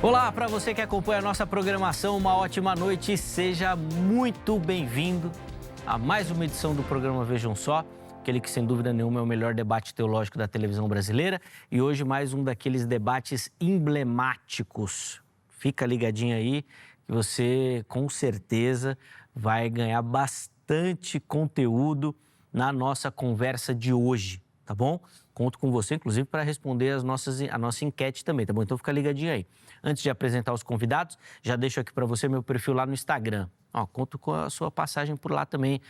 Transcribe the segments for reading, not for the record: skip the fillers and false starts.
Olá, para você que acompanha a nossa programação, uma ótima noite e seja muito bem-vindo a mais uma edição do programa Vejam Só, aquele que sem dúvida nenhuma é o melhor debate teológico da televisão brasileira e hoje mais um daqueles debates emblemáticos. Fica ligadinho aí que você com certeza vai ganhar bastante conteúdo na nossa conversa de hoje, tá bom? Conto com você, inclusive, para responder a nossa enquete também, tá bom? Então fica ligadinho aí. Antes de apresentar os convidados, já deixo aqui para você meu perfil lá no Instagram. Ó, conto com a sua passagem por lá também,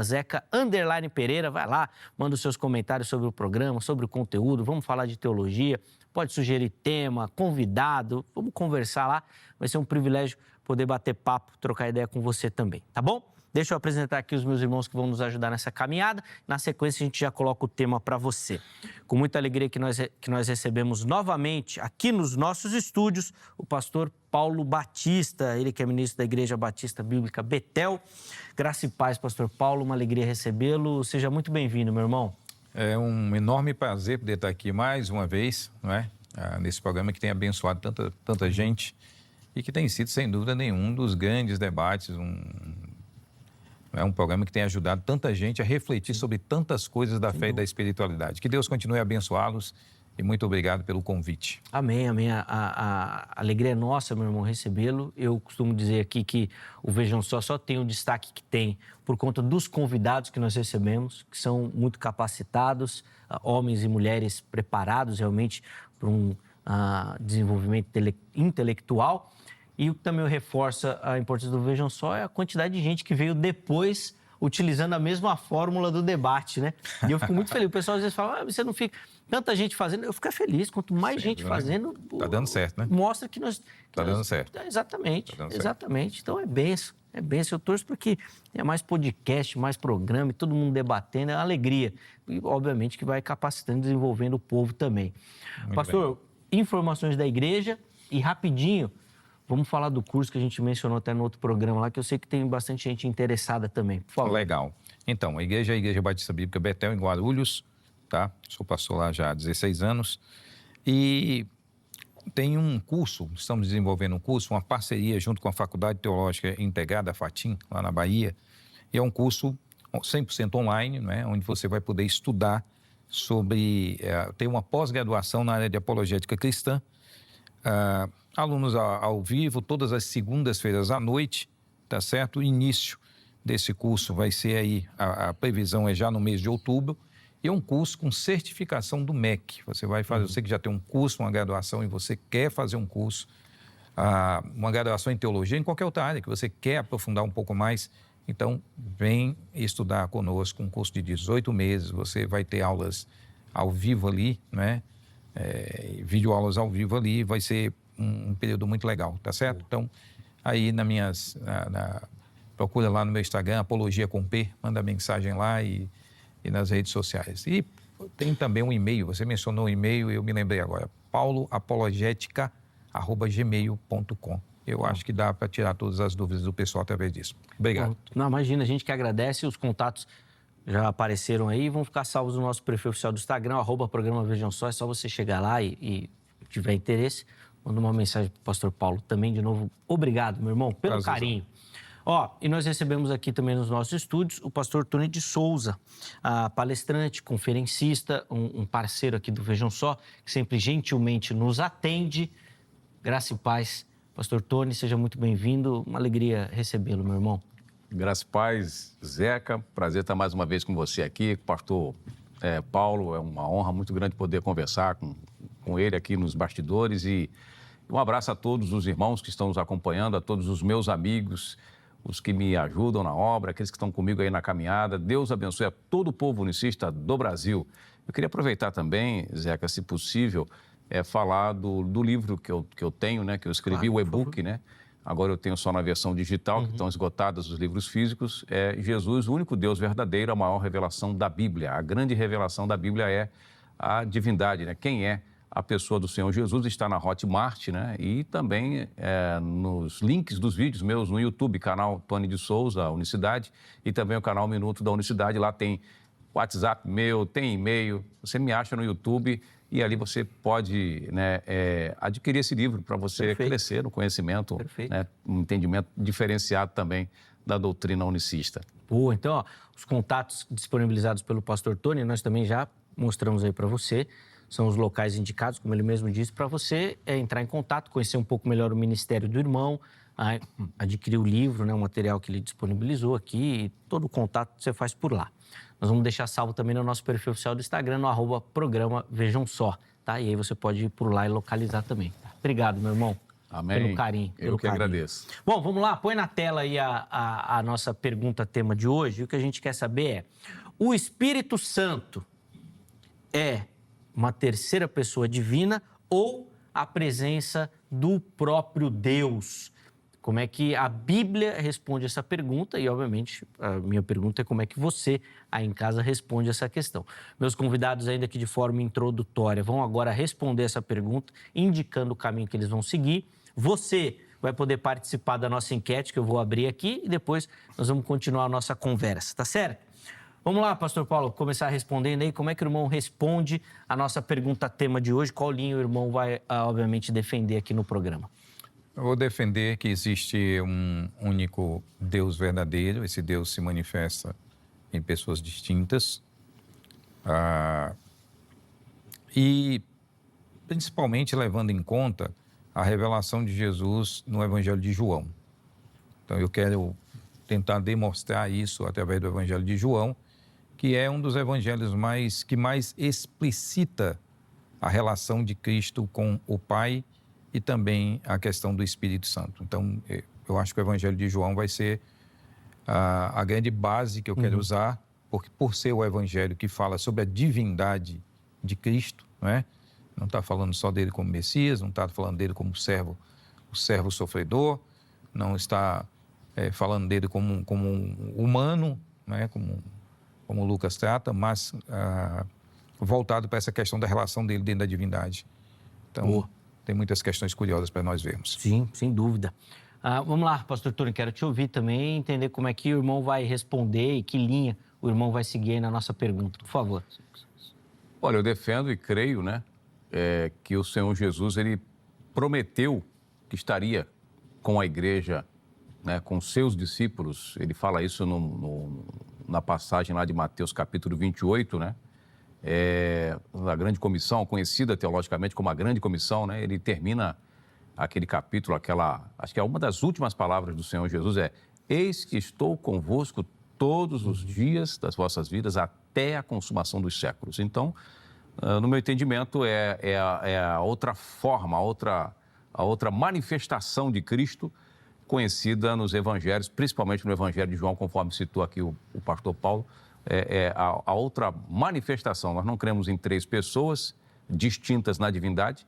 @Zeca_Pereira. Vai lá, manda os seus comentários sobre o programa, sobre o conteúdo, vamos falar de teologia, pode sugerir tema, convidado, vamos conversar lá. Vai ser um privilégio poder bater papo, trocar ideia com você também, tá bom? Deixa eu apresentar aqui os meus irmãos que vão nos ajudar nessa caminhada. Na sequência, a gente já coloca o tema para você. Com muita alegria que nós recebemos novamente aqui nos nossos estúdios o pastor Paulo Batista, ele que é ministro da Igreja Batista Bíblica Betel. Graça e paz, pastor Paulo, uma alegria recebê-lo. Seja muito bem-vindo, meu irmão. É um enorme prazer poder estar aqui mais uma vez, não é? Nesse programa que tem abençoado tanta gente e que tem sido, sem dúvida nenhuma, um dos grandes debates, é um programa que tem ajudado tanta gente a refletir sobre tantas coisas da fé e da espiritualidade. Que Deus continue a abençoá-los e muito obrigado pelo convite. Amém, amém. A alegria é nossa, meu irmão, recebê-lo. Eu costumo dizer aqui que o Vejam Só tem o destaque que tem por conta dos convidados que nós recebemos, que são muito capacitados, homens e mulheres preparados realmente para um desenvolvimento intelectual. E o que também reforça a importância do Vejam Só é a quantidade de gente que veio depois utilizando a mesma fórmula do debate, né? E eu fico muito feliz. O pessoal às vezes fala, você não fica... Tanta gente fazendo, eu fico feliz. Quanto mais gente fazendo... Tá dando certo, né? Mostra que nós... Tá dando certo. Exatamente, tá dando exatamente. Certo. Então é benção. É benção. Eu torço para que tenha mais podcast, mais programa, e todo mundo debatendo, é uma alegria. E, obviamente, que vai capacitando e desenvolvendo o povo também. Muito Pastor, bem. Informações da igreja e rapidinho... Vamos falar do curso que a gente mencionou até no outro programa lá, que eu sei que tem bastante gente interessada também. Por favor. Legal. Então, a Igreja Batista Bíblica Betel, em Guarulhos, tá? Sou pastor lá já há 16 anos. E tem um curso, estamos desenvolvendo um curso, uma parceria junto com a Faculdade Teológica Integrada, a FATIM, lá na Bahia. E é um curso 100% online, né? Onde você vai poder estudar sobre... ter uma pós-graduação na área de apologética cristã, alunos ao vivo, todas as segundas-feiras à noite, tá certo? O início desse curso vai ser aí, a previsão é já no mês de outubro, e é um curso com certificação do MEC. Você vai fazer, você que já tem um curso, uma graduação, e você quer fazer um curso, uma graduação em teologia, em qualquer outra área que você quer aprofundar um pouco mais, então vem estudar conosco um curso de 18 meses, você vai ter aulas ao vivo ali, né? Videoaulas ao vivo ali, vai ser um período muito legal, tá certo? Então, aí procura lá no meu Instagram, Apologia com P, manda mensagem lá e nas redes sociais. E tem também um e-mail, você mencionou o e-mail, eu me lembrei agora, pauloapologetica@gmail.com. Eu acho que dá para tirar todas as dúvidas do pessoal através disso. Obrigado. Não, imagina, a gente que agradece, os contatos já apareceram aí, vão ficar salvos no nosso perfil oficial do Instagram, @programa Vejam Só, é só você chegar lá e tiver interesse, manda uma mensagem para o pastor Paulo também, de novo, obrigado, meu irmão, pelo carinho. E nós recebemos aqui também nos nossos estúdios o pastor Tony de Souza, palestrante, conferencista, um parceiro aqui do Vejam Só, que sempre gentilmente nos atende. Graça e paz. Pastor Tony, seja muito bem-vindo, uma alegria recebê-lo, meu irmão. Graça e paz, Zeca, prazer estar mais uma vez com você aqui, com o pastor Paulo, é uma honra muito grande poder conversar com ele aqui nos bastidores e um abraço a todos os irmãos que estão nos acompanhando, a todos os meus amigos, os que me ajudam na obra, aqueles que estão comigo aí na caminhada. Deus abençoe a todo o povo unicista do Brasil. Eu queria aproveitar também, Zeca, se possível, falar do livro que eu tenho, né, que eu escrevi, o e-book, né? Agora eu tenho só na versão digital, que estão esgotados os livros físicos. É Jesus, o único Deus verdadeiro, a maior revelação da Bíblia. A grande revelação da Bíblia é a divindade, né? Quem é a pessoa do Senhor Jesus, está na Hotmart, né? E também nos links dos vídeos meus no YouTube, canal Tony de Souza, Unicidade, e também o canal Minuto da Unicidade. Lá tem WhatsApp meu, tem e-mail. Você me acha no YouTube E ali você pode, né, adquirir esse livro para você Perfeito. crescer no conhecimento, né, um entendimento diferenciado também da doutrina unicista. Boa, então, ó, os contatos disponibilizados pelo pastor Tony, nós também já mostramos aí para você. São os locais indicados, como ele mesmo disse, para você entrar em contato, conhecer um pouco melhor o ministério do irmão, adquirir o livro, né, o material que ele disponibilizou aqui, e todo o contato você faz por lá. Nós vamos deixar salvo também no nosso perfil oficial do Instagram, no @programa Vejam Só, tá? E aí você pode ir por lá e localizar também. Tá? Obrigado, meu irmão. Amém. Pelo carinho. Eu que agradeço. Bom, vamos lá, põe na tela aí a nossa pergunta tema de hoje. O que a gente quer saber é: o Espírito Santo é uma terceira pessoa divina ou a presença do próprio Deus? Como é que a Bíblia responde essa pergunta? E, obviamente, a minha pergunta é como é que você, aí em casa, responde essa questão. Meus convidados, ainda que de forma introdutória, vão agora responder essa pergunta, indicando o caminho que eles vão seguir. Você vai poder participar da nossa enquete, que eu vou abrir aqui, e depois nós vamos continuar a nossa conversa, tá certo? Vamos lá, pastor Paulo, começar respondendo aí. Como é que o irmão responde a nossa pergunta tema de hoje? Qual linha o irmão vai, obviamente, defender aqui no programa? Eu vou defender que existe um único Deus verdadeiro. Esse Deus se manifesta em pessoas distintas. E principalmente levando em conta a revelação de Jesus no Evangelho de João. Então, eu quero tentar demonstrar isso através do Evangelho de João, que é um dos evangelhos que mais explicita a relação de Cristo com o Pai e também a questão do Espírito Santo. Então, eu acho que o Evangelho de João vai ser a grande base que eu quero usar, porque por ser o Evangelho que fala sobre a divindade de Cristo, não é? Não está falando só dele como Messias, não está falando dele como o servo sofredor, não está falando dele como um humano, não é? Como Lucas trata, mas voltado para essa questão da relação dele dentro da divindade. Então, tem muitas questões curiosas para nós vermos. Sim, sem dúvida. Vamos lá, pastor Tony, quero te ouvir também, entender como é que o irmão vai responder e que linha o irmão vai seguir aí na nossa pergunta, por favor. Olha, eu defendo e creio, né, que o Senhor Jesus, ele prometeu que estaria com a igreja, né, com seus discípulos. Ele fala isso na passagem lá de Mateus capítulo 28, né? A grande comissão, conhecida teologicamente como a grande comissão, né? Ele termina aquele capítulo, acho que é uma das últimas palavras do Senhor Jesus, eis que estou convosco todos os dias das vossas vidas até a consumação dos séculos. Então, no meu entendimento, é a outra forma, a outra manifestação de Cristo conhecida nos evangelhos, principalmente no Evangelho de João, conforme citou aqui o pastor Paulo, a outra manifestação. Nós não cremos em três pessoas distintas na divindade.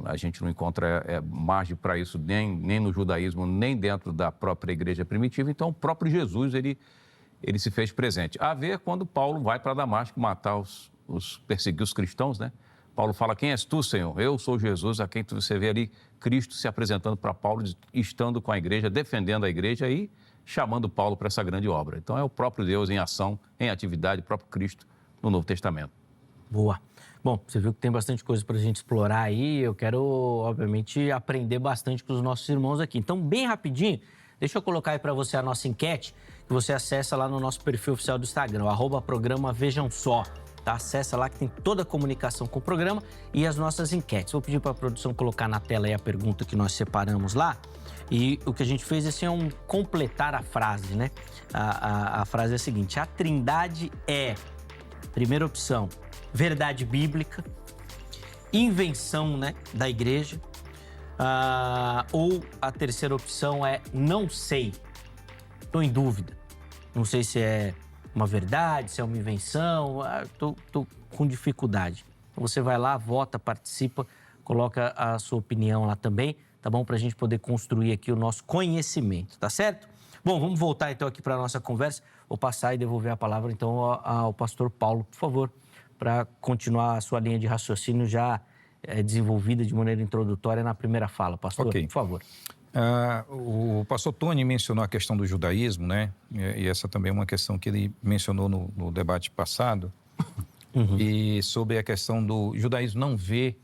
A gente não encontra margem para isso nem no judaísmo, nem dentro da própria igreja primitiva. Então, o próprio Jesus, ele se fez presente. A ver quando Paulo vai para Damasco matar perseguir os cristãos, né? Paulo fala: quem és tu, Senhor? Eu sou Jesus, a quem você vê ali Cristo se apresentando para Paulo, estando com a igreja, defendendo a igreja e chamando Paulo para essa grande obra. Então, é o próprio Deus em ação, em atividade, o próprio Cristo no Novo Testamento. Boa. Bom, você viu que tem bastante coisa para a gente explorar aí. Eu quero, obviamente, aprender bastante com os nossos irmãos aqui. Então, bem rapidinho, deixa eu colocar aí para você a nossa enquete, que você acessa lá no nosso perfil oficial do Instagram, o @programa Vejam Só. Tá? Acessa lá que tem toda a comunicação com o programa e as nossas enquetes. Vou pedir para a produção colocar na tela aí a pergunta que nós separamos lá. E o que a gente fez assim, é completar a frase, né? A frase é a seguinte: a Trindade é, primeira opção, verdade bíblica, invenção, né, da igreja, ou a terceira opção é não sei, estou em dúvida, não sei se é uma verdade, se é uma invenção, tô com dificuldade. Então você vai lá, vota, participa, coloca a sua opinião lá também, tá bom? Para a gente poder construir aqui o nosso conhecimento, tá certo? Bom, vamos voltar então aqui para a nossa conversa. Vou passar e devolver a palavra então ao pastor Paulo, por favor, para continuar a sua linha de raciocínio já desenvolvida de maneira introdutória na primeira fala. Pastor, por favor. O pastor Tony mencionou a questão do judaísmo, né? E essa também é uma questão que ele mencionou no debate passado. e sobre a questão do judaísmo não ver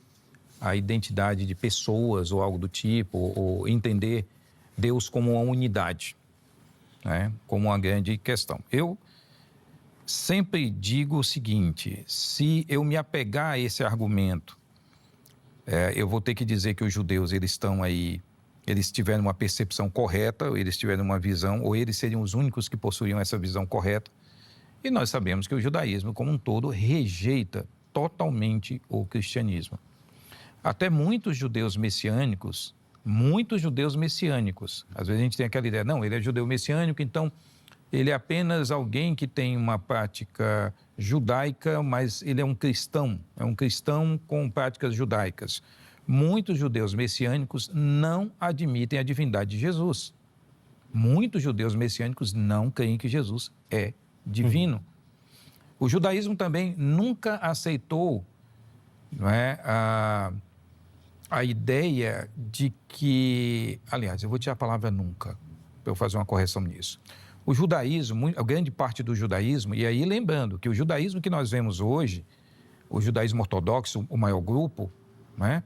a identidade de pessoas ou algo do tipo, ou entender Deus como uma unidade, né? Como uma grande questão. Eu sempre digo o seguinte, se eu me apegar a esse argumento, eu vou ter que dizer que os judeus, eles estão aí, eles tiveram uma percepção correta, ou eles tiveram uma visão, ou eles seriam os únicos que possuíam essa visão correta. E nós sabemos que o judaísmo, como um todo, rejeita totalmente o cristianismo. Até muitos judeus messiânicos, às vezes a gente tem aquela ideia, não, ele é judeu messiânico, então ele é apenas alguém que tem uma prática judaica, mas ele é um cristão com práticas judaicas. Muitos judeus messiânicos não admitem a divindade de Jesus. Muitos judeus messiânicos não creem que Jesus é divino. O judaísmo também nunca aceitou, não é, a ideia de que... Aliás, eu vou tirar a palavra nunca, para eu fazer uma correção nisso. O judaísmo, a grande parte do judaísmo, e aí lembrando que o judaísmo que nós vemos hoje, o judaísmo ortodoxo, o maior grupo, né,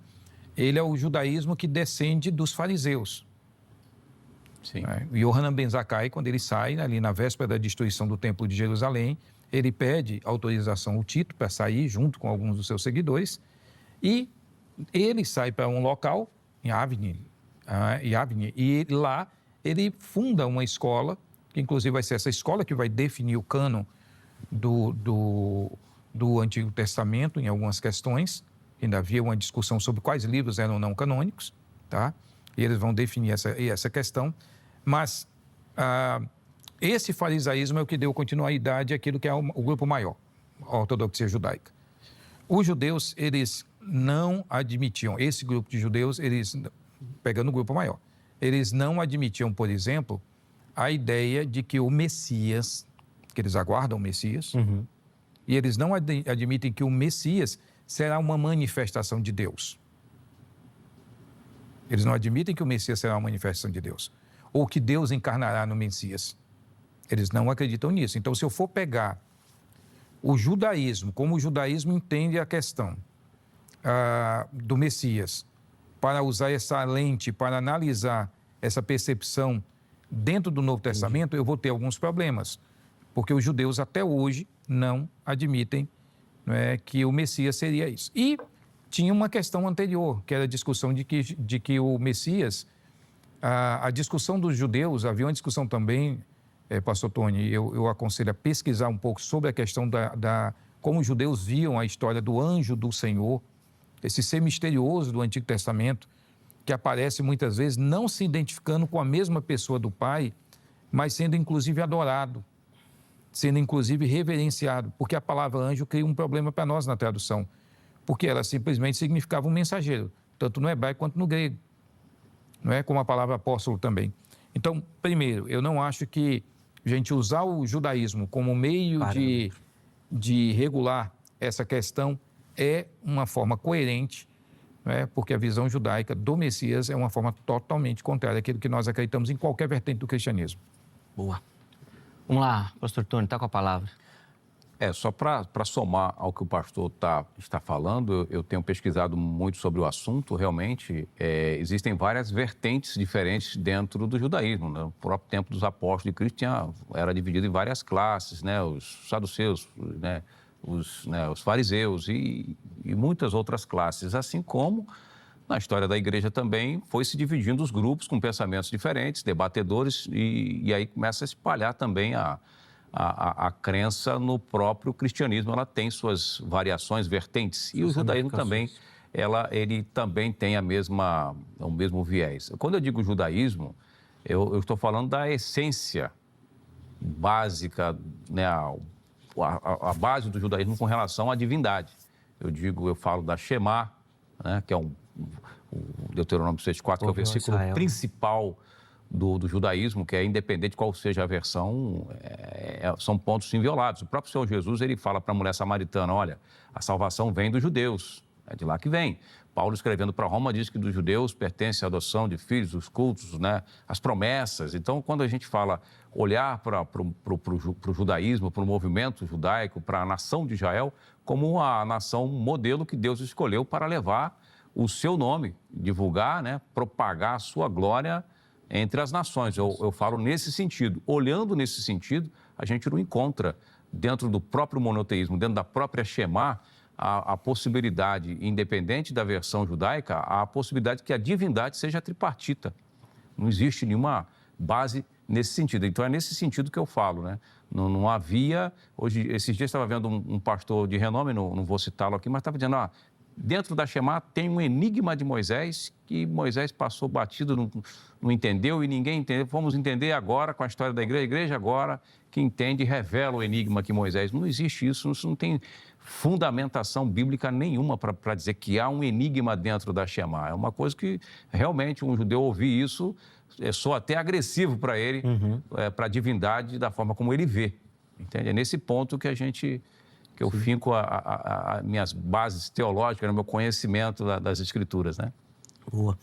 ele é o judaísmo que descende dos fariseus. Sim. Né? O Yohanan Ben Zakkai, quando ele sai, ali na véspera da destruição do Templo de Jerusalém, ele pede autorização ao Tito para sair junto com alguns dos seus seguidores e ele sai para um local, em Avni, e lá ele funda uma escola, que inclusive vai ser essa escola que vai definir o cânon do Antigo Testamento em algumas questões. Ainda havia uma discussão sobre quais livros eram não canônicos, tá? E eles vão definir essa questão. Mas esse farisaísmo é o que deu continuidade àquilo que é o grupo maior, a ortodoxia judaica. Os judeus, eles não admitiam, esse grupo de judeus, eles, pegando o grupo maior, eles não admitiam, por exemplo, a ideia de que o Messias, que eles aguardam o Messias, e eles não admitem que o Messias será uma manifestação de Deus. Eles não admitem que o Messias será uma manifestação de Deus, ou que Deus encarnará no Messias. Eles não acreditam nisso. Então, se eu for pegar o judaísmo, como o judaísmo entende a questão do Messias, para usar essa lente, para analisar essa percepção dentro do Novo Testamento, eu vou ter alguns problemas, porque os judeus até hoje não admitem, não é, que o Messias seria isso. E tinha uma questão anterior, que era a discussão de que o Messias, a discussão dos judeus, havia uma discussão também, pastor Tony, eu aconselho a pesquisar um pouco sobre a questão como os judeus viam a história do anjo do Senhor, esse ser misterioso do Antigo Testamento, que aparece muitas vezes não se identificando com a mesma pessoa do Pai, mas sendo inclusive adorado, sendo inclusive reverenciado, porque a palavra anjo cria um problema para nós na tradução, porque ela simplesmente significava um mensageiro, tanto no hebraico quanto no grego, não é? Como a palavra apóstolo também. Então, primeiro, eu não acho que a gente usar o judaísmo como meio de regular essa questão é uma forma coerente, não é? Porque a visão judaica do Messias é uma forma totalmente contrária àquilo que nós acreditamos em qualquer vertente do cristianismo. Boa. Vamos lá, pastor Tony, está com a palavra. Só para somar ao que o pastor está falando, eu tenho pesquisado muito sobre o assunto, realmente, existem várias vertentes diferentes dentro do judaísmo, né? No próprio tempo dos apóstolos de Cristo era dividido em várias classes, né? Os saduceus, né? Os fariseus e muitas outras classes, assim como na história da igreja também foi se dividindo os grupos com pensamentos diferentes, debatedores, e aí começa a espalhar também a crença no próprio cristianismo. Ela tem suas variações, vertentes, e o judaísmo também, ele também tem o mesmo viés. Quando eu digo judaísmo, eu estou falando da essência básica, né, a base do judaísmo com relação à divindade. Eu falo da Shema, né, que é o Deuteronômio 6,4, que é o versículo principal do judaísmo, que é independente de qual seja a versão, são pontos invioláveis. O próprio Senhor Jesus, ele fala para a mulher samaritana, olha, a salvação vem dos judeus, É de lá que vem. Paulo, escrevendo para Roma, diz que dos judeus pertence a adoção de filhos, os cultos, né? As promessas. Então, quando a gente fala olhar para o judaísmo, para o movimento judaico, para a nação de Israel, como a nação modelo que Deus escolheu para levar o seu nome, divulgar, né? Propagar a sua glória entre as nações. Eu falo nesse sentido. Olhando nesse sentido, a gente não encontra dentro do próprio monoteísmo, dentro da própria Shema, a possibilidade, independente da versão judaica, a possibilidade que a divindade seja tripartita. Não existe nenhuma base nesse sentido. Então, é nesse sentido que eu falo, né? Não havia... Hoje, esses dias, estava vendo um pastor de renome, não vou citá-lo aqui, mas estava dizendo, dentro da Shema tem um enigma de Moisés, que Moisés passou batido, não entendeu e ninguém entendeu. Vamos entender agora com a história da igreja. A igreja agora que entende e revela o enigma que Moisés... Não existe isso, não tem fundamentação bíblica nenhuma para dizer que há um enigma dentro da Shema. É uma coisa que realmente um judeu ouvir isso soa até agressivo para ele, para a divindade, da forma como ele vê. Entende? É nesse ponto que eu finco as minhas bases teológicas, no meu conhecimento das Escrituras, né? Boa.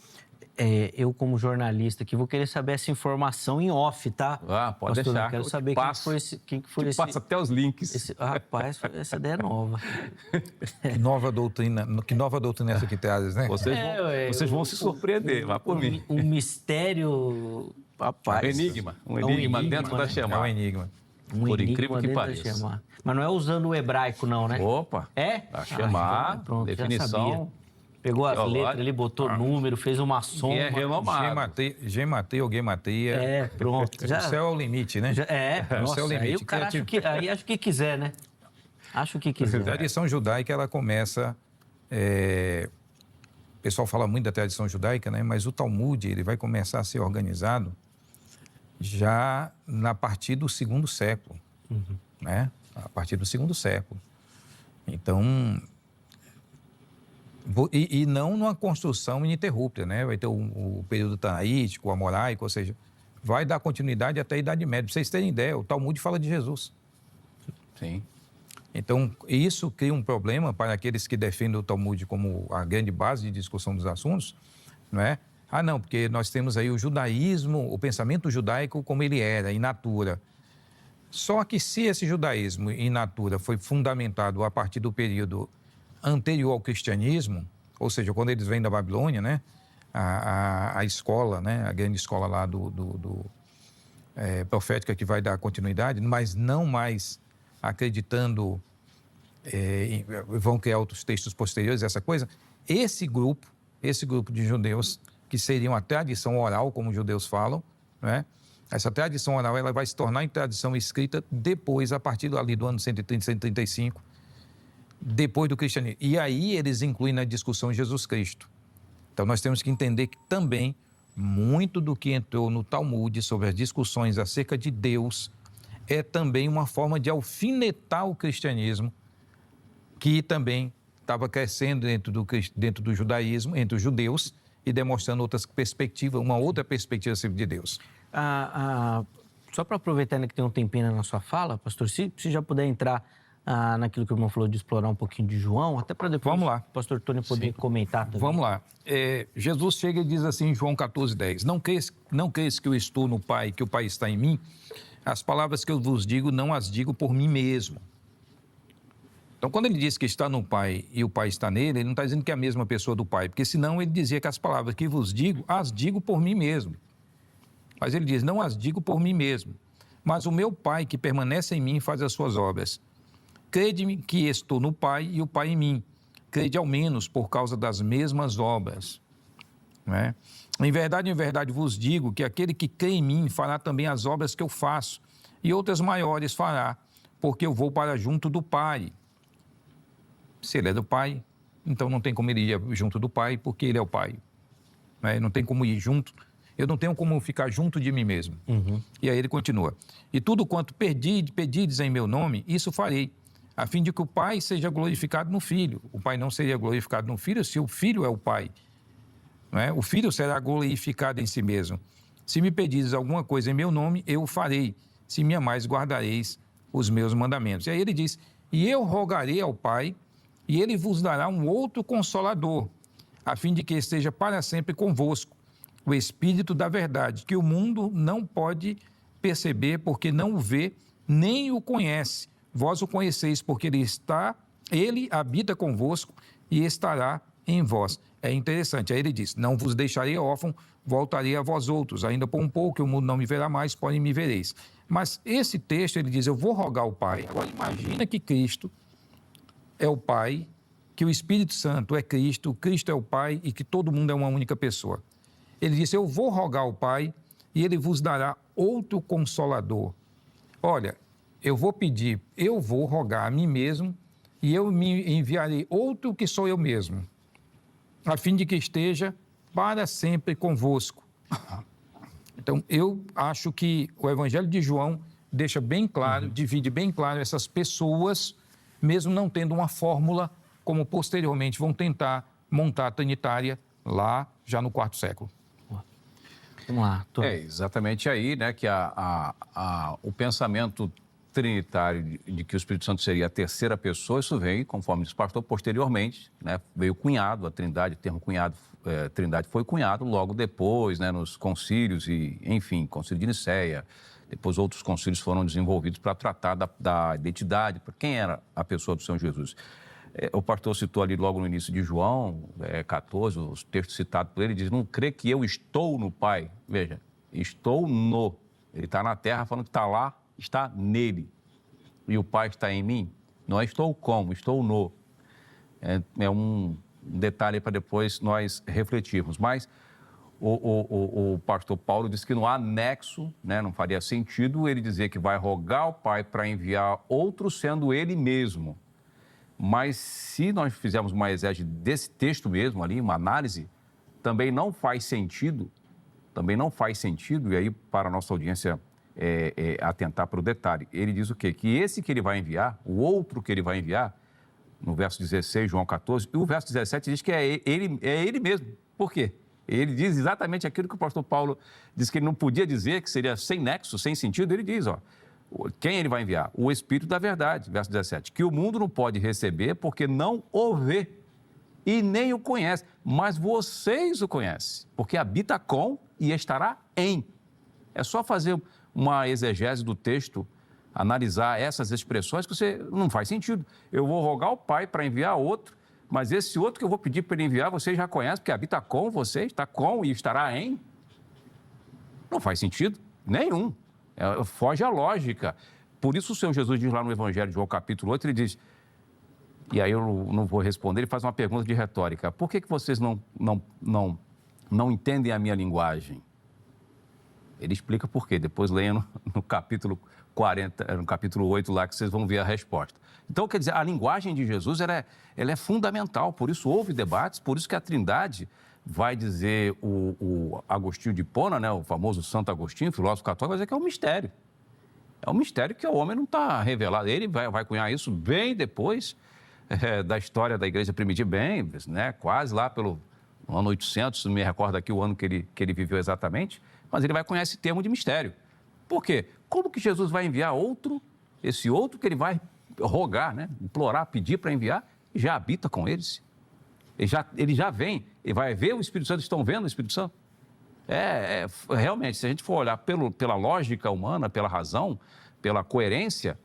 Eu, como jornalista aqui, vou querer saber essa informação em off, tá? Pode Pastor, deixar. Eu quero saber quem foi esse... Passa até os links. Rapaz, essa ideia é nova. Que nova doutrina é essa que traz, né? Vocês vão se surpreender, vá por mim. Um mistério, rapaz. Um enigma dentro da Shema. É um enigma. Por incrível que pareça. Mas não é usando o hebraico, não, né? Opa! É? A Shema, pronto, definição... Pegou as letras ali, botou número, fez uma soma. É renomado. Gemateia ou Gemateia. Pronto. O céu é o limite, né? O céu é o limite. Aí o cara acha o que quiser, né? Acho o que quiser. A tradição judaica, ela começa... O pessoal fala muito da tradição judaica, né? Mas o Talmud, ele vai começar a ser organizado já a partir do segundo século, né? A partir do segundo século. Então... E não numa construção ininterrupta, né? Vai ter o período tanaítico, o amoraico, ou seja, vai dar continuidade até a Idade Média. Para vocês terem ideia, o Talmud fala de Jesus. Sim. Então, isso cria um problema para aqueles que defendem o Talmud como a grande base de discussão dos assuntos, não é? Não, porque nós temos aí o judaísmo, o pensamento judaico como ele era, in natura. Só que se esse judaísmo in natura foi fundamentado a partir do período anterior ao cristianismo, ou seja, quando eles vêm da Babilônia, né? A escola, né? A grande escola lá profética que vai dar continuidade, mas não mais acreditando, vão criar outros textos posteriores, essa coisa. Esse grupo de judeus, que seriam a tradição oral, como os judeus falam, né? Essa tradição oral ela vai se tornar em tradição escrita depois, a partir ali do ano 130, 135, depois do cristianismo. E aí eles incluem na discussão Jesus Cristo. Então nós temos que entender que também muito do que entrou no Talmud sobre as discussões acerca de Deus é também uma forma de alfinetar o cristianismo, que também estava crescendo dentro do judaísmo, entre os judeus, e demonstrando outras perspectivas, uma outra perspectiva acerca de Deus. Só para aproveitar que tem um tempinho na sua fala, pastor, se já puder entrar naquilo que o irmão falou de explorar um pouquinho de João, até para depois o pastor Tony poder comentar também. Vamos lá. Jesus chega e diz assim em João 14:10, não creis que eu estou no Pai, que o Pai está em mim? As palavras que eu vos digo, não as digo por mim mesmo. Então, quando ele diz que está no Pai e o Pai está nele, ele não está dizendo que é a mesma pessoa do Pai, porque senão ele dizia que as palavras que vos digo, as digo por mim mesmo. Mas ele diz, não as digo por mim mesmo, mas o meu Pai que permanece em mim faz as suas obras. Crede-me que estou no Pai e o Pai em mim. Crede ao menos por causa das mesmas obras. Né? Em verdade vos digo que aquele que crê em mim fará também as obras que eu faço, e outras maiores fará, porque eu vou para junto do Pai. Se ele é do Pai, então não tem como ele ir junto do Pai, porque ele é o Pai. Né? Não tem como ir junto, eu não tenho como ficar junto de mim mesmo. E aí ele continua. E tudo quanto pedides em meu nome, isso farei, a fim de que o Pai seja glorificado no Filho. O Pai não seria glorificado no Filho se o Filho é o Pai. Não é? O Filho será glorificado em si mesmo. Se me pedires alguma coisa em meu nome, eu o farei. Se me amais, guardareis os meus mandamentos. E aí ele diz, e eu rogarei ao Pai, e ele vos dará um outro Consolador, a fim de que esteja para sempre convosco, o Espírito da verdade, que o mundo não pode perceber, porque não o vê, nem o conhece. Vós o conheceis, porque ele habita convosco e estará em vós. É interessante, aí ele diz, não vos deixarei órfão, voltarei a vós outros, ainda por um pouco, que o mundo não me verá mais, porém me vereis. Mas esse texto, ele diz, eu vou rogar ao Pai. Agora, imagina que Cristo é o Pai, que o Espírito Santo é Cristo é o Pai e que todo mundo é uma única pessoa. Ele disse, eu vou rogar ao Pai e ele vos dará outro Consolador. Olha, eu vou rogar a mim mesmo e eu me enviarei outro que sou eu mesmo, a fim de que esteja para sempre convosco. Então, eu acho que o Evangelho de João deixa bem claro, divide bem claro essas pessoas, mesmo não tendo uma fórmula, como posteriormente vão tentar montar a Trinitária lá já no quarto século. Vamos lá, Tony. É exatamente aí, né, que o pensamento trinitário de que o Espírito Santo seria a terceira pessoa, isso vem, conforme diz o pastor, posteriormente, né, veio cunhado, a Trindade, o termo cunhado, Trindade foi cunhado logo depois, né, nos concílios e, enfim, concílio de Nicéia, depois outros concílios foram desenvolvidos para tratar da identidade, para quem era a pessoa do Senhor Jesus. O pastor citou ali logo no início de João 14, o texto citado por ele diz, não crê que eu estou no Pai. Veja, estou no. Ele está na terra falando que está lá, está nele. E o Pai está em mim. Não é estou como, estou no. É um detalhe para depois nós refletirmos. Mas o pastor Paulo disse que no anexo, né, não faria sentido ele dizer que vai rogar ao Pai para enviar outro, sendo ele mesmo. Mas se nós fizermos uma exégese desse texto mesmo ali, uma análise, também não faz sentido, e aí para a nossa audiência atentar para o detalhe, ele diz o quê? Que esse que ele vai enviar, o outro que ele vai enviar, no verso 16, João 14, e o verso 17 diz que é ele mesmo. Por quê? Ele diz exatamente aquilo que o pastor Paulo disse que ele não podia dizer, que seria sem nexo, sem sentido, ele diz, ó, quem ele vai enviar? O Espírito da verdade, verso 17, que o mundo não pode receber porque não o vê e nem o conhece, mas vocês o conhecem, porque habita com e estará em. É só fazer uma exegese do texto, analisar essas expressões que você não faz sentido. Eu vou rogar ao Pai para enviar outro, mas esse outro que eu vou pedir para ele enviar, vocês já conhecem, porque habita com vocês, está com e estará em. Não faz sentido nenhum. Foge à lógica. Por isso o Senhor Jesus diz lá no Evangelho de João capítulo 8, ele diz, e aí eu não vou responder, ele faz uma pergunta de retórica, por que vocês não entendem a minha linguagem? Ele explica por quê, depois leiam no capítulo 40, no capítulo 8 lá que vocês vão ver a resposta. Então, quer dizer, a linguagem de Jesus ela é fundamental, por isso houve debates, por isso que a Trindade vai dizer o Agostinho de Hipona, né, o famoso Santo Agostinho, filósofo católico, vai dizer que é um mistério. É um mistério que o homem não está revelado. Ele vai cunhar isso bem depois da história da igreja primitiva, bem, né, quase lá pelo ano 800, não me recordo aqui o ano que ele viveu exatamente, mas ele vai cunhar esse termo de mistério. Por quê? Como que Jesus vai enviar esse outro que ele vai rogar, né, implorar, pedir para enviar, já habita com eles? Ele já vem, ele vai ver o Espírito Santo, estão vendo o Espírito Santo? Realmente, se a gente for olhar pela lógica humana, pela razão, pela coerência,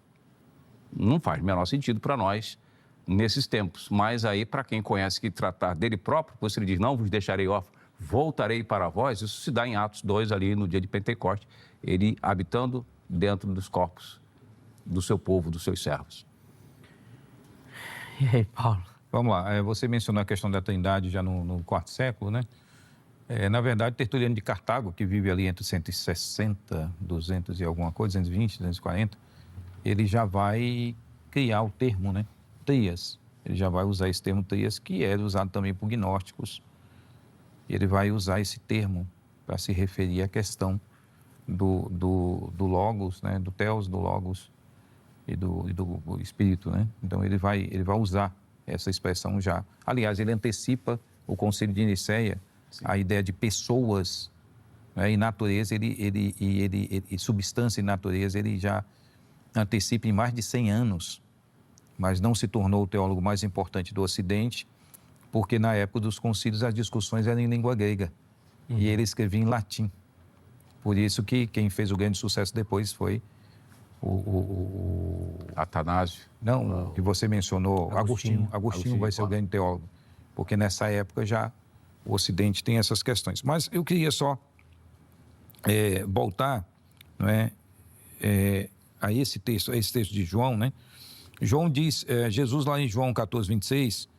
não faz o menor sentido para nós nesses tempos. Mas aí, para quem conhece que tratar dele próprio, por isso ele diz, não vos deixarei órfão, voltarei para vós, isso se dá em Atos 2, ali no dia de Pentecostes, ele habitando dentro dos corpos do seu povo, dos seus servos. E aí, Paulo? Vamos lá, você mencionou a questão da Trindade já no quarto século, né? Na verdade, Tertuliano de Cartago, que vive ali entre 160, 200 e alguma coisa, 220, 240, ele já vai criar o termo, né? Trias. Ele já vai usar esse termo trias, que era usado também por gnósticos. Ele vai usar esse termo para se referir à questão do Logos, né? Do Theos, do Logos e do Espírito, né? Então, ele vai usar essa expressão já. Aliás, ele antecipa o Concílio de Nicéia, sim, a ideia de pessoas, né, e natureza, e substância e natureza, ele já antecipa em mais de 100 anos mas não se tornou o teólogo mais importante do Ocidente, porque na época dos concílios as discussões eram em língua grega e ele escrevia em latim. Por isso que quem fez o grande sucesso depois foi o Atanásio. Não, que você mencionou, Agostinho vai ser o grande teólogo, porque nessa época já o Ocidente tem essas questões. Mas eu queria só voltar, não é, a esse texto de João, né? João diz, Jesus lá em João 14, 26,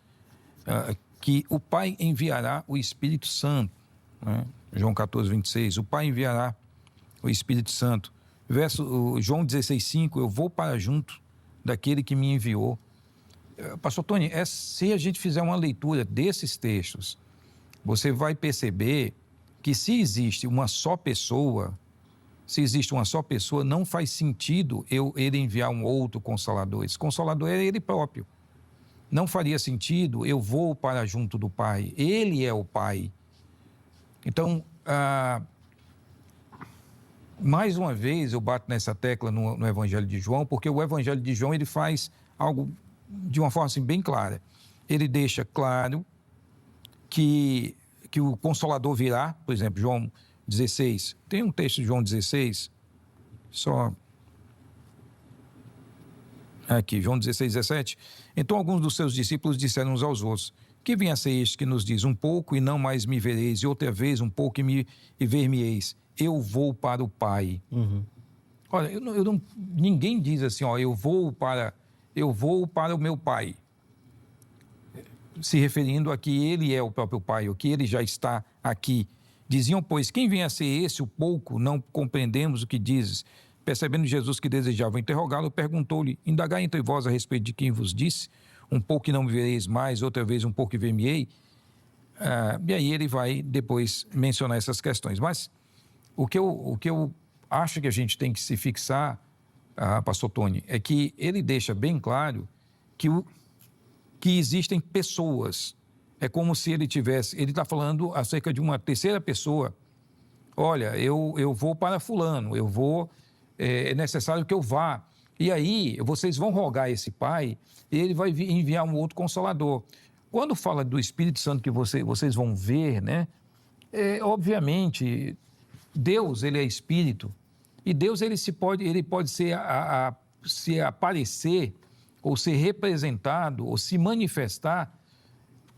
que o Pai enviará o Espírito Santo, né? João 14, 26, o Pai enviará o Espírito Santo. João 16, 5, eu vou para junto daquele que me enviou. Pastor Tony, se a gente fizer uma leitura desses textos, você vai perceber que se existe uma só pessoa, não faz sentido ele enviar um outro Consolador. Esse Consolador é ele próprio. Não faria sentido, eu vou para junto do Pai. Ele é o Pai. Então, mais uma vez eu bato nessa tecla no Evangelho de João, porque o Evangelho de João ele faz algo de uma forma assim, bem clara. Ele deixa claro que o Consolador virá, por exemplo, João 16. Tem um texto de João 16, aqui, João 16, 17. Então alguns dos seus discípulos disseram uns aos outros, que vem a ser este que nos diz, um pouco e não mais me vereis, e outra vez um pouco e ver-me-eis. Eu vou para o Pai. Olha, ninguém diz assim, eu vou para o meu Pai. Se referindo a que ele é o próprio Pai, ou que ele já está aqui. Diziam, pois, quem vem a ser esse o pouco, não compreendemos o que dizes. Percebendo Jesus que desejava interrogá-lo, perguntou-lhe, indagai entre vós a respeito de quem vos disse, um pouco e não me vereis mais, outra vez um pouco e ver-me-ei. E aí ele vai depois mencionar essas questões. Mas o que eu acho que a gente tem que se fixar, pastor Tony, é que ele deixa bem claro que existem pessoas. É como se ele está falando acerca de uma terceira pessoa. Olha, eu vou para fulano, é necessário que eu vá. E aí, vocês vão rogar a esse Pai, e ele vai enviar um outro Consolador. Quando fala do Espírito Santo que vocês vão ver, né? Obviamente, Deus, ele é Espírito, e Deus, ele pode se aparecer, ou ser representado, ou se manifestar,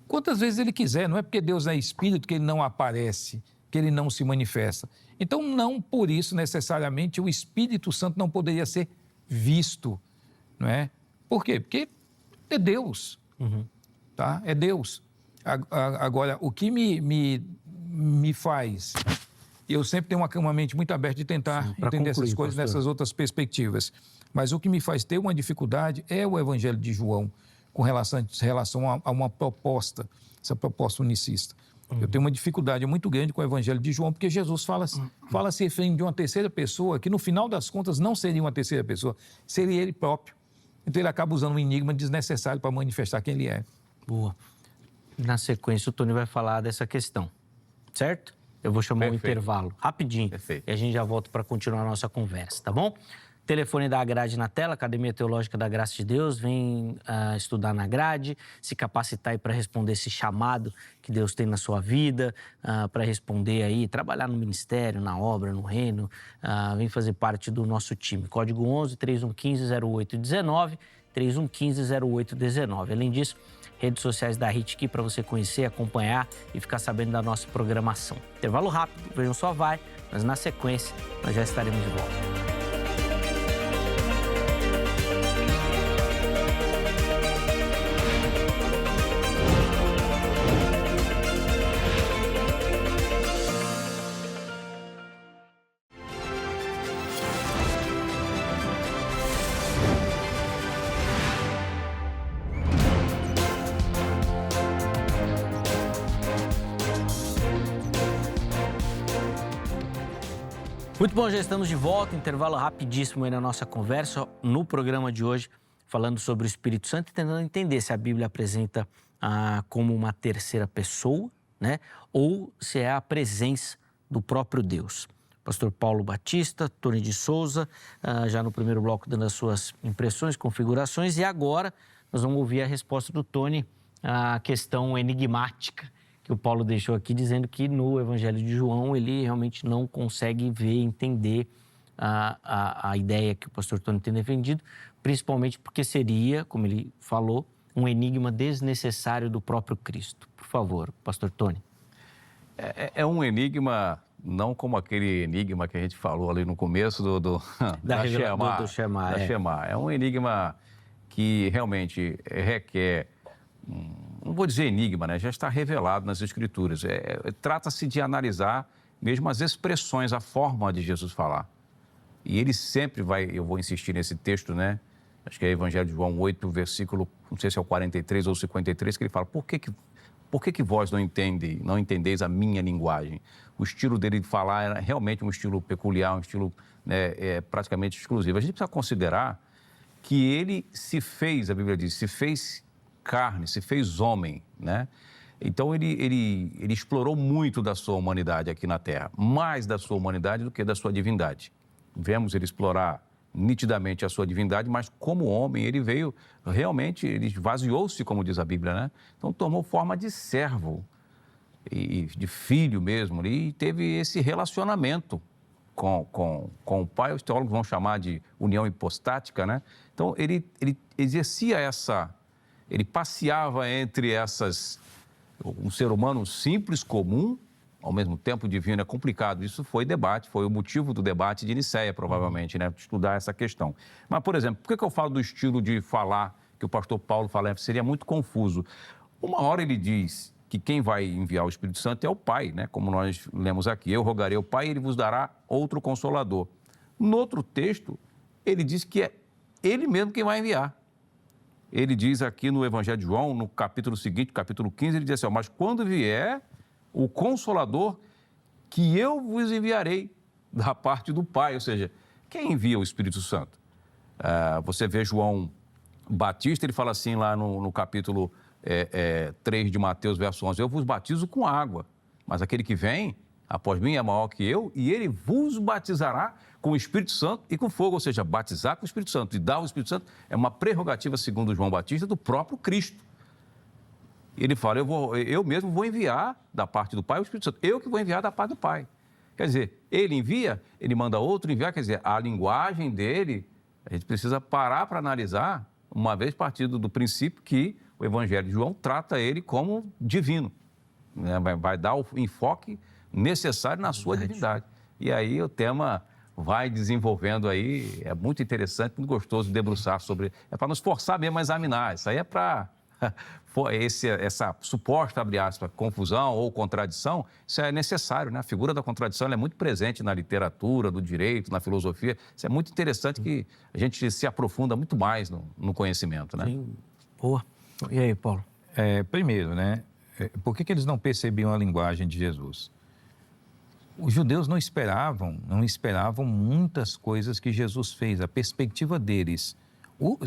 quantas vezes ele quiser. Não é porque Deus é Espírito que ele não aparece, que ele não se manifesta. Então, não por isso, necessariamente, o Espírito Santo não poderia ser visto, não é? Por quê? Porque é Deus, tá? É Deus. Agora, o que me faz... Eu sempre tenho uma mente muito aberta de tentar entender essas coisas nessas outras perspectivas. Mas o que me faz ter uma dificuldade é o Evangelho de João com relação a uma proposta, essa proposta unicista. Eu tenho uma dificuldade muito grande com o Evangelho de João, porque Jesus fala se referindo de uma terceira pessoa, que no final das contas não seria uma terceira pessoa, seria ele próprio. Então ele acaba usando um enigma desnecessário para manifestar quem ele é. Boa. Na sequência, o Tony vai falar dessa questão, certo? Eu vou chamar um intervalo rapidinho. Perfeito. E a gente já volta para continuar a nossa conversa, tá bom? Telefone da Grade na tela, Academia Teológica da Graça de Deus. Vem estudar na Grade, se capacitar aí para responder esse chamado que Deus tem na sua vida, para responder aí, trabalhar no ministério, na obra, no reino. Vem fazer parte do nosso time. Código 11-3115-0819, 3115-0819. Além disso, redes sociais da HIT aqui para você conhecer, acompanhar e ficar sabendo da nossa programação. Intervalo rápido, Vejam Só vai, mas na sequência nós já estaremos de volta. Muito bom, já estamos de volta, intervalo rapidíssimo aí na nossa conversa, no programa de hoje, falando sobre o Espírito Santo e tentando entender se a Bíblia apresenta como uma terceira pessoa, né? Ou se é a presença do próprio Deus. pastor Paulo Batista, Tony de Souza, já no primeiro bloco dando as suas impressões, configurações, e agora nós vamos ouvir a resposta do Tony à questão enigmática que o Paulo deixou aqui, dizendo que no Evangelho de João ele realmente não consegue ver, entender a ideia que o pastor Tony tem defendido, principalmente porque seria, como ele falou, um enigma desnecessário do próprio Cristo. Por favor, pastor Tony. É um enigma, não como aquele enigma que a gente falou ali no começo da Shema. É um enigma que realmente requer, não vou dizer enigma, né? Já está revelado nas Escrituras. Trata-se de analisar mesmo as expressões, a forma de Jesus falar. E ele sempre vai, eu vou insistir nesse texto, né? Acho que é Evangelho de João 8, versículo, não sei se é o 43 ou 53, que ele fala, por que vós não entendeis a minha linguagem? O estilo dele de falar era realmente um estilo peculiar, um estilo praticamente exclusivo. A gente precisa considerar que ele se fez, a Bíblia diz, se fez carne, se fez homem, né? Então ele explorou muito da sua humanidade aqui na Terra, mais da sua humanidade do que da sua divindade. Vemos ele explorar nitidamente a sua divindade, mas como homem ele veio, realmente, ele esvaziou-se, como diz a Bíblia, né? Então tomou forma de servo e de filho mesmo, e teve esse relacionamento com o Pai, os teólogos vão chamar de união hipostática, né? Então ele exercia ele passeava entre um ser humano simples, comum, ao mesmo tempo divino. É complicado. Isso foi debate, foi o motivo do debate de Nicéia, provavelmente, né? Estudar essa questão. Mas, por exemplo, por que eu falo do estilo de falar que o pastor Paulo fala? Seria muito confuso. Uma hora ele diz que quem vai enviar o Espírito Santo é o Pai, né? Como nós lemos aqui, eu rogarei ao Pai e ele vos dará outro Consolador. No outro texto, ele diz que é ele mesmo quem vai enviar. Ele diz aqui no Evangelho de João, no capítulo seguinte, capítulo 15, ele diz assim, mas quando vier o Consolador, que eu vos enviarei da parte do Pai. Ou seja, quem envia o Espírito Santo? Você vê João Batista, ele fala assim lá no capítulo 3 de Mateus, verso 11, eu vos batizo com água, mas aquele que vem após mim é maior que eu, e ele vos batizará com o Espírito Santo e com fogo. Ou seja, batizar com o Espírito Santo e dar o Espírito Santo é uma prerrogativa, segundo João Batista, do próprio Cristo. Ele fala, eu mesmo vou enviar da parte do Pai o Espírito Santo. Eu que vou enviar da parte do Pai. Quer dizer, ele envia, ele manda outro enviar. Quer dizer, a linguagem dele, a gente precisa parar para analisar, uma vez partido do princípio que o Evangelho de João trata ele como divino, né? Vai dar o enfoque necessário na sua divindade. E aí o tema vai desenvolvendo aí, é muito interessante, muito gostoso debruçar sobre, é para nos forçar mesmo a examinar. Isso aí é para... essa suposta, abre aspas, confusão ou contradição, isso é necessário, né? A figura da contradição ela é muito presente na literatura, no direito, na filosofia. Isso é muito interessante que a gente se aprofunda muito mais no conhecimento, né? Sim. Boa. E aí, Paulo? Primeiro, né? Por que eles não percebiam a linguagem de Jesus? Os judeus não esperavam muitas coisas que Jesus fez. A perspectiva deles...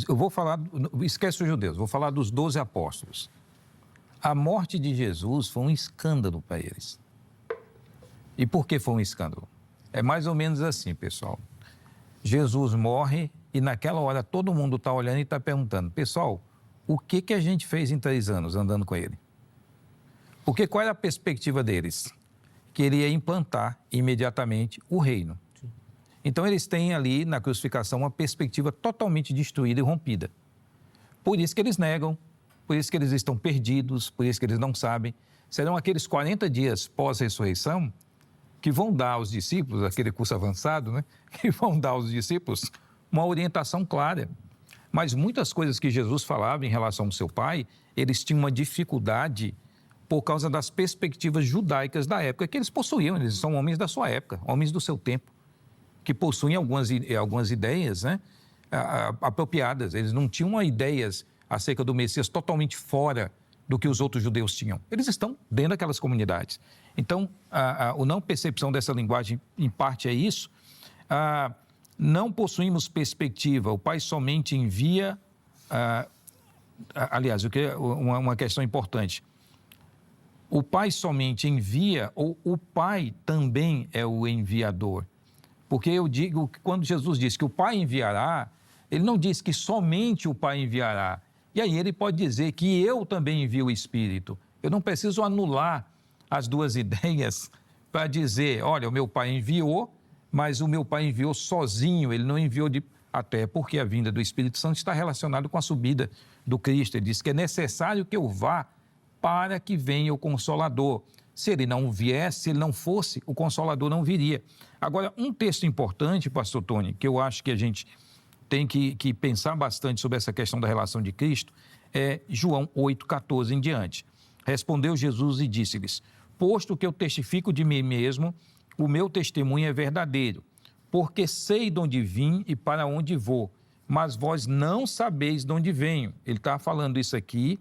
Eu vou falar, esquece os judeus, vou falar dos 12 apóstolos. A morte de Jesus foi um escândalo para eles. E por que foi um escândalo? É mais ou menos assim, pessoal. Jesus morre e naquela hora todo mundo está olhando e está perguntando, pessoal, o que a gente fez em 3 anos andando com ele? Porque qual era a perspectiva deles? Que ele ia implantar imediatamente o reino. Então, eles têm ali, na crucificação, uma perspectiva totalmente destruída e rompida. Por isso que eles negam, por isso que eles estão perdidos, por isso que eles não sabem. Serão aqueles 40 dias pós-ressurreição que vão dar aos discípulos, aquele curso avançado, né? Que vão dar aos discípulos uma orientação clara. Mas muitas coisas que Jesus falava em relação ao seu Pai, eles tinham uma dificuldade por causa das perspectivas judaicas da época que eles possuíam. Eles são homens da sua época, homens do seu tempo, que possuem algumas ideias, né, apropriadas. Eles não tinham ideias acerca do Messias totalmente fora do que os outros judeus tinham. Eles estão dentro daquelas comunidades. Então, a não percepção dessa linguagem, em parte, é isso. Não possuímos perspectiva. O Pai somente envia... aliás, uma questão importante. o Pai somente envia ou o Pai também é o enviador? Porque eu digo que quando Jesus diz que o Pai enviará, ele não diz que somente o Pai enviará. E aí ele pode dizer que eu também envio o Espírito. Eu não preciso anular as duas ideias para dizer, olha, o meu Pai enviou, mas o meu Pai enviou sozinho, ele não enviou até porque a vinda do Espírito Santo está relacionada com a subida do Cristo. Ele diz que é necessário que eu vá para que venha o Consolador. Se ele não viesse, se ele não fosse, o Consolador não viria. Agora, um texto importante, pastor Tony, que eu acho que a gente tem que pensar bastante sobre essa questão da relação de Cristo, é João 8,14 em diante. Respondeu Jesus e disse-lhes, posto que eu testifico de mim mesmo, o meu testemunho é verdadeiro, porque sei de onde vim e para onde vou, mas vós não sabeis de onde venho. Ele está falando isso aqui,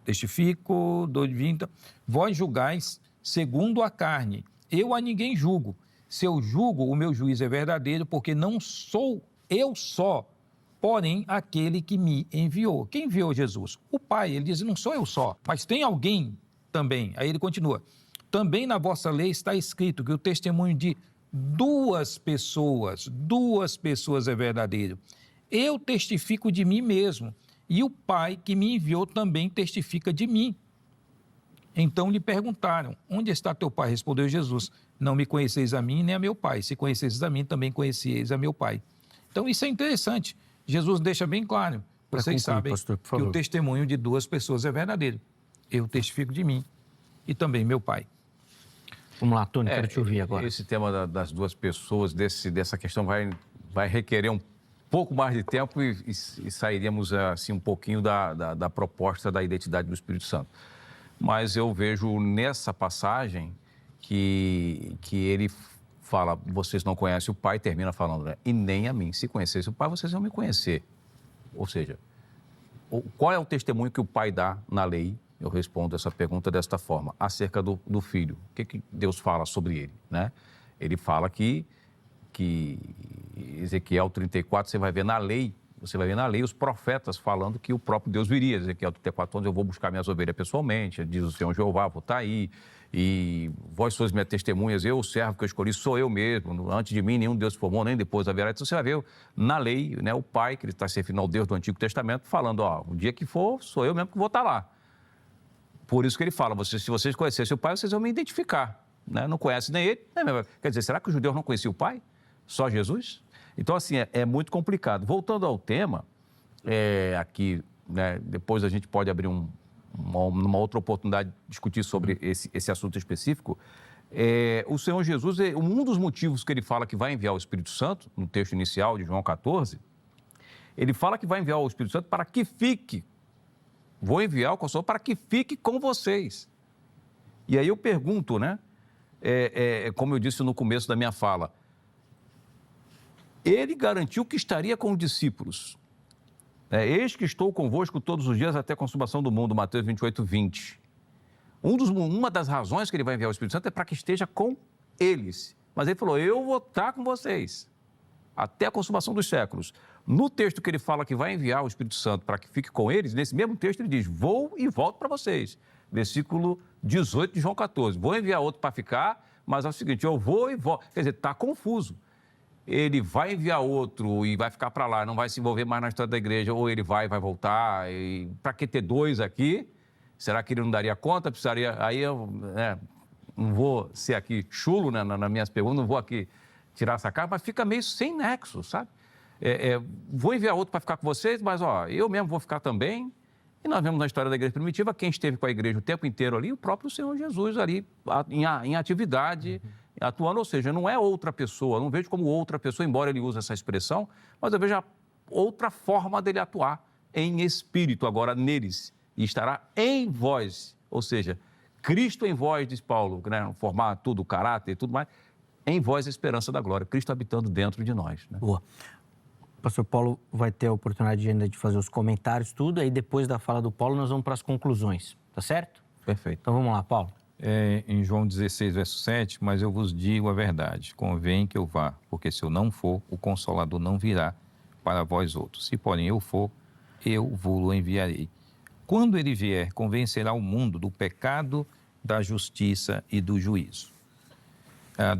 testifico, de onde vim, então, vós julgais segundo a carne, eu a ninguém julgo. Se eu julgo, o meu juízo é verdadeiro, porque não sou eu só, porém aquele que me enviou. Quem enviou Jesus? O Pai. Ele diz, não sou eu só, mas tem alguém também. Aí ele continua, também na vossa lei está escrito que o testemunho de duas pessoas é verdadeiro. Eu testifico de mim mesmo, e o Pai que me enviou também testifica de mim. Então lhe perguntaram, onde está teu Pai? Respondeu Jesus, não me conheceis a mim nem a meu Pai. Se conheceis a mim, também conheceis a meu Pai. Então isso é interessante. Jesus deixa bem claro, vocês sabem pastor, que o testemunho de duas pessoas é verdadeiro. Eu testifico de mim e também meu Pai. Vamos lá, Tony, quero te ouvir agora. Esse tema das duas pessoas, dessa questão vai requerer um pouco mais de tempo e sairíamos assim um pouquinho da proposta da identidade do Espírito Santo. Mas eu vejo nessa passagem que ele fala, vocês não conhecem o Pai, termina falando, né? E nem a mim. Se conhecessem o Pai, vocês vão me conhecer. Ou seja, qual é o testemunho que o Pai dá na lei? Eu respondo essa pergunta desta forma, acerca do Filho. O que Deus fala sobre ele, né? Ele fala que Ezequiel 34, você vai ver na lei os profetas falando que o próprio Deus viria. Ezequiel 34, onde eu vou buscar minhas ovelhas pessoalmente, diz o Senhor Jeová, vou estar aí. E vós sois minhas testemunhas, eu, o servo que eu escolhi, sou eu mesmo. Antes de mim, nenhum Deus formou, nem depois haverá. Então você vai ver na lei, né, o Pai, que ele está se referindo ao Deus do Antigo Testamento, falando, ó, o dia que for, sou eu mesmo que vou estar lá. Por isso que ele fala, se vocês conhecessem o Pai, vocês vão me identificar. Né? Não conhecem nem ele. Quer dizer, será que os judeus não conheciam o Pai? Só Jesus? Então, assim, é muito complicado. Voltando ao tema, aqui, né, depois a gente pode abrir numa outra oportunidade, discutir sobre esse assunto específico. O Senhor Jesus, um dos motivos que ele fala que vai enviar o Espírito Santo, no texto inicial de João 14, ele fala que vai enviar o Espírito Santo para que fique. Vou enviar o Consolador para que fique com vocês. E aí eu pergunto, né? Como eu disse no começo da minha fala, ele garantiu que estaria com os discípulos. Eis que estou convosco todos os dias até a consumação do mundo, Mateus 28, 20. Uma das razões que ele vai enviar o Espírito Santo é para que esteja com eles. Mas ele falou, eu vou estar com vocês até a consumação dos séculos. No texto que ele fala que vai enviar o Espírito Santo para que fique com eles, nesse mesmo texto ele diz, vou e volto para vocês. Versículo 18 de João 14. Vou enviar outro para ficar, mas é o seguinte, eu vou e volto. Quer dizer, está confuso. Ele vai enviar outro e vai ficar para lá, não vai se envolver mais na história da igreja, ou ele vai voltar. Para que ter dois aqui? Será que ele não daria conta? Precisaria. Aí eu não vou ser aqui chulo, né, nas minhas perguntas, não vou aqui tirar essa cara, mas fica meio sem nexo, sabe? Vou enviar outro para ficar com vocês, mas eu mesmo vou ficar também. E nós vemos na história da igreja primitiva, quem esteve com a igreja o tempo inteiro ali, o próprio Senhor Jesus ali, em atividade, atuando, ou seja, não é outra pessoa, não vejo como outra pessoa, embora ele use essa expressão, mas eu vejo outra forma dele atuar em espírito, agora neles, e estará em vós, ou seja, Cristo em vós, diz Paulo, né? Formar tudo, o caráter e tudo mais, em vós a esperança da glória, Cristo habitando dentro de nós. Né? Boa. O pastor Paulo vai ter a oportunidade ainda de fazer os comentários, tudo, aí depois da fala do Paulo nós vamos para as conclusões, tá certo? Perfeito. Então vamos lá, Paulo. Em João 16, verso 7, mas eu vos digo a verdade, convém que eu vá, porque se eu não for, o Consolador não virá para vós outros. Se porém eu for, eu vos enviarei. quando ele vier, convencerá o mundo do pecado, da justiça e do juízo.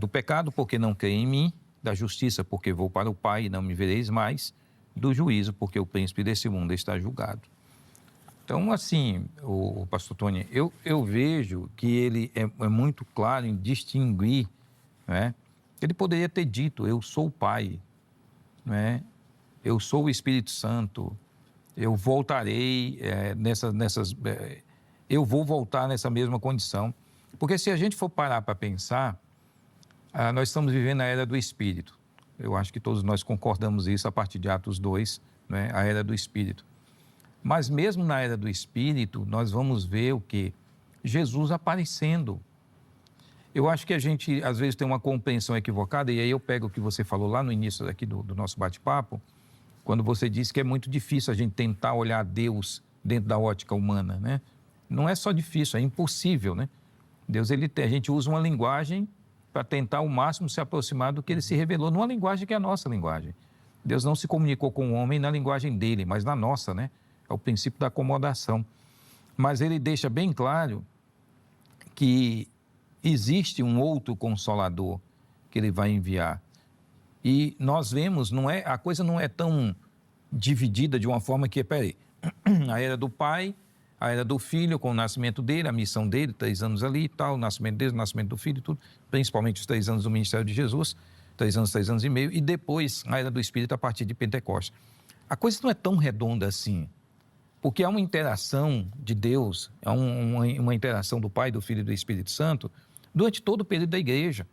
Do pecado, porque não crê em mim, da justiça, porque vou para o Pai e não me vereis mais, do juízo, porque o príncipe desse mundo está julgado. Então, assim, o pastor Tony, eu vejo que ele é muito claro em distinguir, né? Ele poderia ter dito, eu sou o Pai, né? Eu sou o Espírito Santo, eu voltarei eu vou voltar nessa mesma condição. Porque se a gente for parar para pensar, nós estamos vivendo a era do Espírito. Eu acho que todos nós concordamos isso a partir de Atos 2, né? A era do Espírito. Mas mesmo na era do Espírito, nós vamos ver o quê? Jesus aparecendo. Eu acho que a gente, às vezes, tem uma compreensão equivocada, e aí eu pego o que você falou lá no início aqui do nosso bate-papo, quando você disse que é muito difícil a gente tentar olhar Deus dentro da ótica humana, né? Não é só difícil, é impossível, né? Deus, a gente usa uma linguagem para tentar ao máximo se aproximar do que ele se revelou, numa linguagem que é a nossa linguagem. Deus não se comunicou com o homem na linguagem dele, mas na nossa, né? É o princípio da acomodação. Mas ele deixa bem claro que existe um outro Consolador que ele vai enviar. E nós vemos, a coisa não é tão dividida de uma forma que, a era do Pai, a era do Filho, com o nascimento dele, a missão dele, 3 anos ali e tal, o nascimento dele, o nascimento do Filho e tudo, principalmente os 3 anos do ministério de Jesus, 3 anos e meio, e depois a era do Espírito a partir de Pentecostes. A coisa não é tão redonda assim, porque há uma interação de Deus, há uma interação do Pai, do Filho e do Espírito Santo durante todo o período da igreja.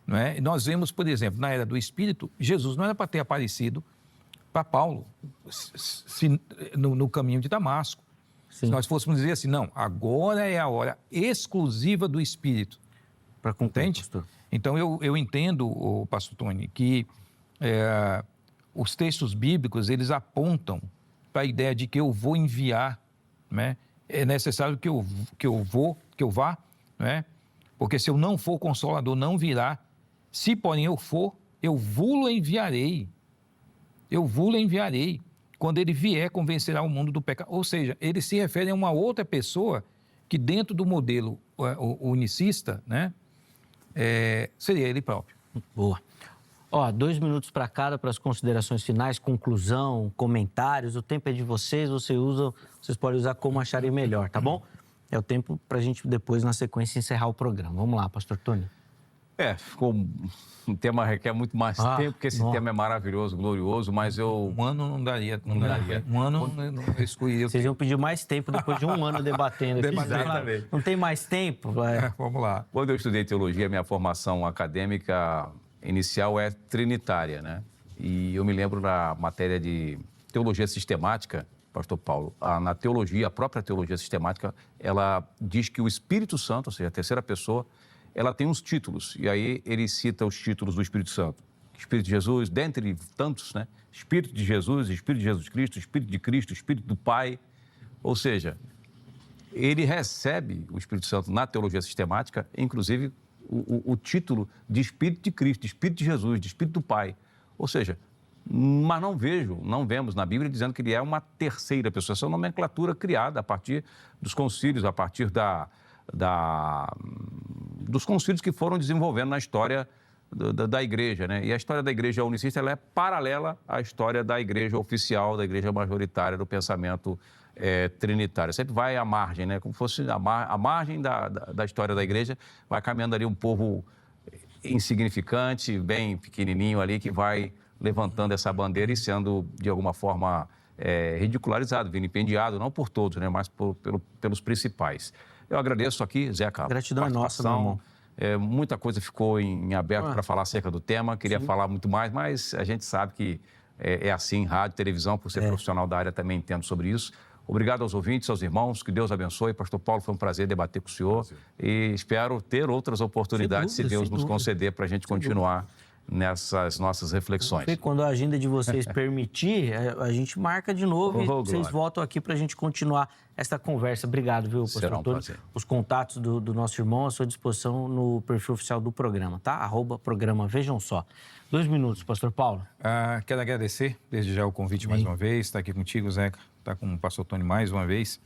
Não é? Nós vemos, por exemplo, na era do Espírito, Jesus não era para ter aparecido para Paulo no caminho de Damasco. Sim. Se nós fôssemos dizer assim, não, agora é a hora exclusiva do Espírito. Para concluir, pastor. Então, eu entendo, pastor Tony, que os textos bíblicos, eles apontam para a ideia de que eu vou enviar, né? É necessário que eu vá, né? Porque se eu não for, o Consolador não virá. Se, porém, eu for, eu vou-lo enviarei. Eu vou-lo enviarei. Quando ele vier, convencerá o mundo do pecado. Ou seja, ele se refere a uma outra pessoa que, dentro do modelo unicista, né? Seria ele próprio. Boa. 2 minutos para cada, para as considerações finais, conclusão, comentários. O tempo é de vocês, vocês podem usar como acharem melhor, tá bom? É o tempo para a gente depois, na sequência, encerrar o programa. Vamos lá, pastor Tony. Ficou um tema requer muito mais tempo, porque esse tema é maravilhoso, glorioso, mas Um ano não daria. Um ano eu excluiria. Vocês iam pedir mais tempo depois de um ano debatendo. Não tem mais tempo? Vamos lá. Quando eu estudei teologia, minha formação acadêmica inicial é trinitária, né? E eu me lembro da matéria de teologia sistemática, pastor Paulo, na teologia, a própria teologia sistemática, ela diz que o Espírito Santo, ou seja, a terceira pessoa, ela tem uns títulos, e aí ele cita os títulos do Espírito Santo. Espírito de Jesus, dentre tantos, né? Espírito de Jesus, Espírito de Jesus Cristo, Espírito de Cristo, Espírito do Pai. Ou seja, ele recebe o Espírito Santo na teologia sistemática, inclusive o título de Espírito de Cristo, de Espírito de Jesus, de Espírito do Pai. Ou seja, mas não vemos na Bíblia dizendo que ele é uma terceira pessoa. Essa é uma nomenclatura criada a partir dos concílios, a partir dos concílios que foram desenvolvendo na história da igreja, né? E a história da igreja unicista, ela é paralela à história da igreja oficial, da igreja majoritária, do pensamento trinitário. Sempre vai à margem, né? Como fosse a margem da história da igreja, vai caminhando ali um povo insignificante, bem pequenininho ali, que vai levantando essa bandeira e sendo, de alguma forma, ridicularizado, vilipendiado, não por todos, né? Mas pelos principais. Eu agradeço aqui, Zeca. Gratidão é nossa, meu irmão. Muita coisa ficou em aberto para falar acerca do tema. Queria falar muito mais, mas a gente sabe que é assim, rádio, televisão, por ser profissional da área, também entendo sobre isso. Obrigado aos ouvintes, aos irmãos, que Deus abençoe. Pastor Paulo, foi um prazer debater com o senhor e espero ter outras oportunidades, se Deus nos conceder, para a gente continuar nessas nossas reflexões. Quando a agenda de vocês permitir, a gente marca de novo e vocês voltam aqui para a gente continuar essa conversa. Obrigado, viu, pastor Antônio? Os contatos do nosso irmão à sua disposição no perfil oficial do programa, tá? @programa Vejam Só. 2 minutos, pastor Paulo. Quero agradecer desde já o convite mais uma vez, estar aqui contigo, Zeca, estar com o pastor Tony mais uma vez.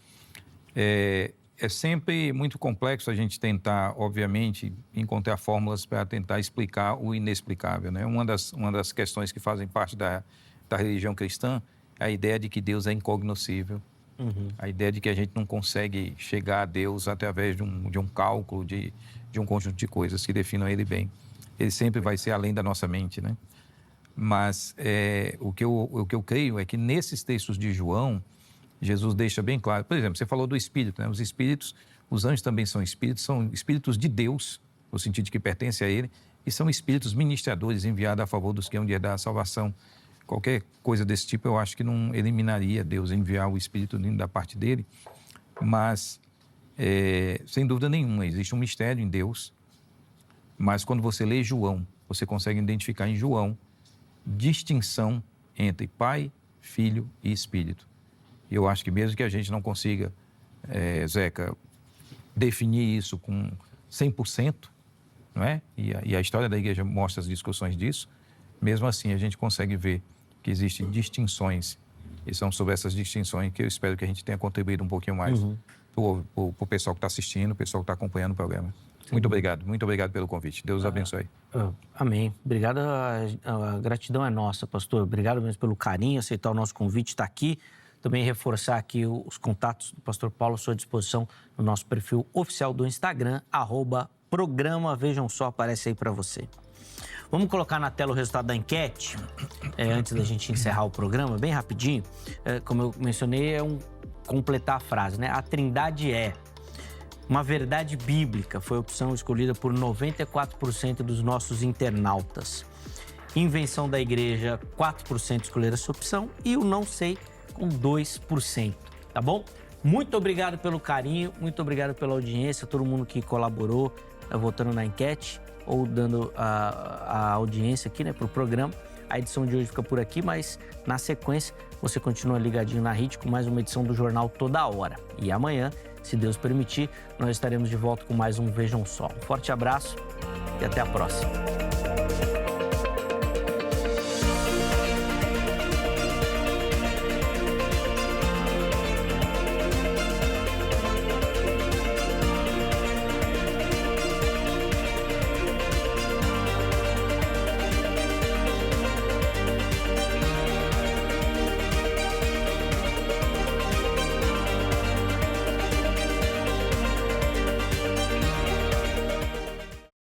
É sempre muito complexo a gente tentar, obviamente, encontrar fórmulas para tentar explicar o inexplicável, né? Uma das questões que fazem parte da religião cristã é a ideia de que Deus é incognoscível, a ideia de que a gente não consegue chegar a Deus através de um cálculo, de um conjunto de coisas que definam Ele bem. Ele sempre vai ser além da nossa mente, né? Mas o que eu creio é que nesses textos de João, Jesus deixa bem claro. Por exemplo, você falou do Espírito, né? Os Espíritos, os anjos também são Espíritos de Deus, no sentido de que pertencem a Ele, e são Espíritos ministradores enviados a favor dos que hão de herdar a salvação. Qualquer coisa desse tipo, eu acho que não eliminaria Deus enviar o Espírito da parte dele, mas, sem dúvida nenhuma, existe um mistério em Deus, mas quando você lê João, você consegue identificar em João distinção entre Pai, Filho e Espírito. E eu acho que mesmo que a gente não consiga, Zeca, definir isso com 100%, não é? E a história da igreja mostra as discussões disso, mesmo assim a gente consegue ver que existem distinções, e são sobre essas distinções que eu espero que a gente tenha contribuído um pouquinho mais para o pessoal que está assistindo, o pessoal que está acompanhando o programa. Muito obrigado pelo convite. Deus abençoe. Amém. Obrigado, a gratidão é nossa, pastor. Obrigado mesmo pelo carinho, aceitar o nosso convite, estar aqui. Também reforçar aqui os contatos do pastor Paulo à sua disposição no nosso perfil oficial do Instagram, @programa Vejam Só, aparece aí para você. Vamos colocar na tela o resultado da enquete, antes da gente encerrar o programa, bem rapidinho. Como eu mencionei, completar a frase, né? A Trindade é uma verdade bíblica, foi a opção escolhida por 94% dos nossos internautas. Invenção da igreja, 4% escolheram essa opção e o não sei, com 2%, tá bom? Muito obrigado pelo carinho, muito obrigado pela audiência, todo mundo que colaborou, votando na enquete ou dando a audiência aqui, né, pro programa. A edição de hoje fica por aqui, mas na sequência você continua ligadinho na Rede com mais uma edição do Jornal Toda Hora. E amanhã, se Deus permitir, nós estaremos de volta com mais um Vejam Só. Um forte abraço e até a próxima.